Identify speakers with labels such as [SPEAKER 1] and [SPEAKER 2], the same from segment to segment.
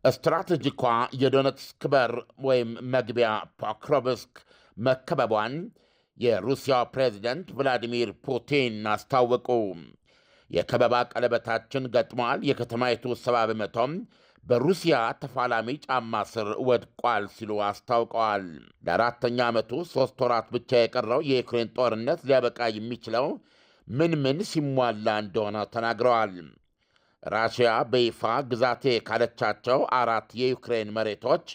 [SPEAKER 1] ስትራቴጂኳ የዶኔትስክ በር ወይም መግቢያ ፖክሮቭስክ መከበቧን የሩሲያው ፕሬዝደንት ቭላዲሚር ፑቲን አስታወቁ። የከበባ ቀለበታችን ገጥሟል፣ የከተማይቱ 70 በመቶም በሩሲያ ተፋላሚ ጫማ ስር ወድቋል ሲሉ አስታውቀዋል። ለአራተኛ ዓመቱ 3 ወራት ብቻ የቀረው የዩክሬን ጦርነት ሊያበቃ የሚችለው ምን ሲሟላ እንደሆነ ተናግረዋል። ራሽያ በይፋ ግዛቴ ካለቻቸው 4 የዩክሬን መሬቶች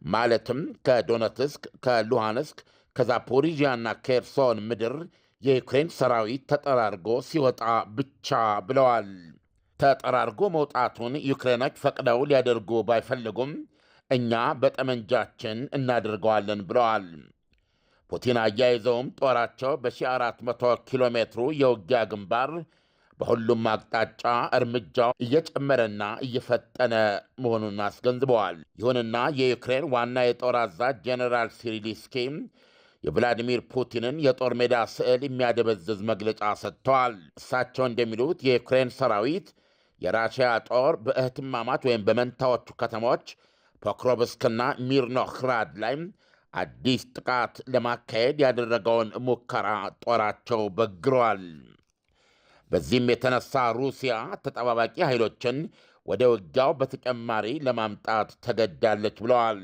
[SPEAKER 1] ማለትም ከዶኔትስክ፣ ከሉሃንስክ፣ ከዛፖሪዥያና ኬርሶን ምድር የዩክሬን ሰራዊት ተጠራርጎ ሲወጣ ብቻ ብለዋል። ተጠራርጎ መውጣቱን ዩክሬኖች ፈቅደው ሊያደርጉ ባይፈልጉም እኛ በጠመንጃችን እናደርገዋለን ብለዋል። ፑቲን አያይዘውም ጦራቸው በ1400 ኪሎ ሜትሩ የውጊያ ግንባር በሁሉም አቅጣጫ እርምጃው እየጨመረና እየፈጠነ መሆኑን አስገንዝበዋል። ይሁንና የዩክሬን ዋና የጦር አዛዥ ጄኔራል ሲሪሊስኪ የቭላዲሚር ፑቲንን የጦር ሜዳ ስዕል የሚያደበዝዝ መግለጫ ሰጥተዋል። እሳቸው እንደሚሉት የዩክሬን ሰራዊት የራሽያ ጦር በእህትማማች ወይም በመንታዎቹ ከተሞች ፖክሮቭስክና ሚርኖህራድ ላይ አዲስ ጥቃት ለማካሄድ ያደረገውን ሙከራ ጦራቸው በግረዋል። በዚህም የተነሳ ሩሲያ ተጠባባቂ ኃይሎችን ወደ ውጊያው በተጨማሪ ለማምጣት ተገዳለች ብለዋል።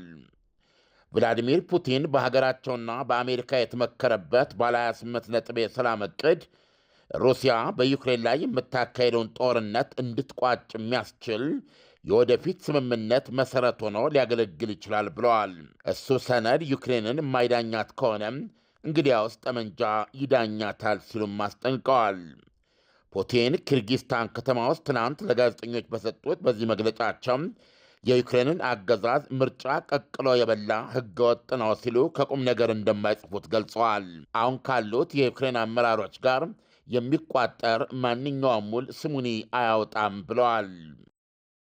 [SPEAKER 1] ቭላዲሚር ፑቲን በሀገራቸውና በአሜሪካ የተመከረበት ባለ 28 ነጥብ የሰላም ዕቅድ ሩሲያ በዩክሬን ላይ የምታካሄደውን ጦርነት እንድትቋጭ የሚያስችል የወደፊት ስምምነት መሠረት ሆኖ ሊያገለግል ይችላል ብለዋል። እሱ ሰነድ ዩክሬንን የማይዳኛት ከሆነም እንግዲያውስ ጠመንጃ ይዳኛታል ሲሉም አስጠንቀዋል። ፑቲን ኪርጊስታን ከተማ ውስጥ ትናንት ለጋዜጠኞች በሰጡት በዚህ መግለጫቸው የዩክሬንን አገዛዝ ምርጫ ቀቅሎ የበላ ሕገወጥ ነው ሲሉ ከቁም ነገር እንደማይጽፉት ገልጸዋል። አሁን ካሉት የዩክሬን አመራሮች ጋር የሚቋጠር ማንኛውም ውል ስሙኒ አያወጣም ብለዋል።